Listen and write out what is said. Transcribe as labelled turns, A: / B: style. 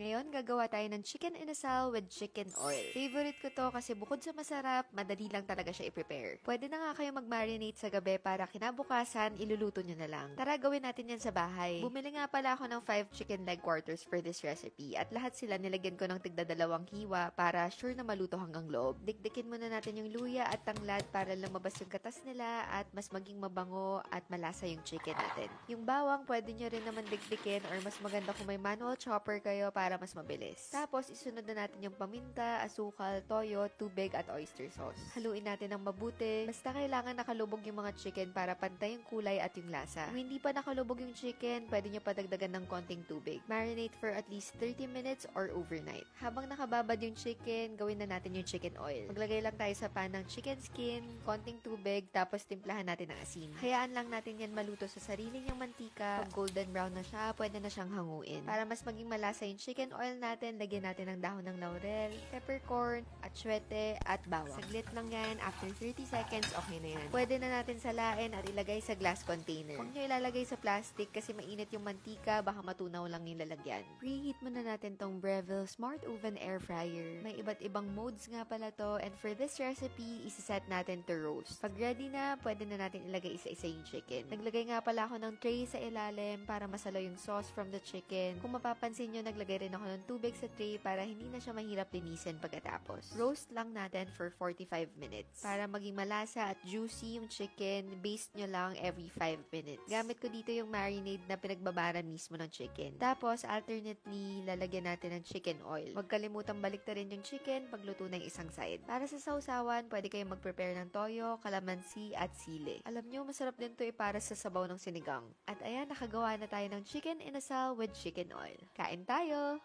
A: Ngayon, gagawa tayo ng chicken inasal with chicken oil. Favorite ko to kasi bukod sa masarap, madali lang talaga siya i-prepare. Pwede na nga kayo mag-marinate sa gabi para kinabukasan, iluluto nyo na lang. Tara, gawin natin yan sa bahay. Bumili nga pala ako ng 5 chicken leg quarters for this recipe at lahat sila nilagyan ko ng tigda-2 hiwa para sure na maluto hanggang loob. Dikdikin muna natin yung luya at tanglad para lumabas yung katas nila at mas maging mabango at malasa yung chicken natin. Yung bawang, pwede nyo rin naman dikdikin or mas maganda kung may manual chopper kayo para mas mabilis. Tapos, isunod na natin yung paminta, asukal, toyo, tubig at oyster sauce. Haluin natin ng mabuti. Basta kailangan nakalubog yung mga chicken para pantay yung kulay at yung lasa. Kung hindi pa nakalubog yung chicken, pwede nyo padagdagan ng konting tubig. Marinate for at least 30 minutes or overnight. Habang nakababad yung chicken, gawin na natin yung chicken oil. Maglagay lang tayo sa pan ng chicken skin, konting tubig, tapos timplahan natin ng asin. Hayaan lang natin yan maluto sa sarili niyang mantika. Pag golden brown na siya, pwede na siyang hanguin. Para mas maging malasa yung chicken oil natin, lagyan natin ng dahon ng laurel, peppercorn, atsuete, at bawang. Saglit lang yan. After 30 seconds, okay na yan. Pwede na natin salain at ilagay sa glass container. Huwag nyo ilalagay sa plastic kasi mainit yung mantika, baka matunaw lang yung lalagyan. Preheat muna natin tong Breville Smart Oven Air Fryer. May iba't ibang modes nga pala to, and for this recipe, isa-set natin to roast. Pag ready na, pwede na natin ilagay isa-isa yung chicken. Naglagay nga pala ako ng tray sa ilalim para masalo yung sauce from the chicken. Kung mapapansin nyo, naglagay rin ako ng tubig sa tray para hindi na siya mahirap linisin pagkatapos. Roast lang natin for 45 minutes. Para maging malasa at juicy yung chicken, baste nyo lang every 5 minutes. Gamit ko dito yung marinade na pinagbabara mismo ng chicken. Tapos, alternately, lalagyan natin ng chicken oil. Huwag kalimutang baliktarin yung chicken pagluto ng isang side. Para sa sausawan, pwede kayong mag-prepare ng toyo, kalamansi, at sili. Alam nyo, masarap din to para sa sabaw ng sinigang. At ayan, nakagawa na tayo ng chicken inasal with chicken oil. Kain tayo!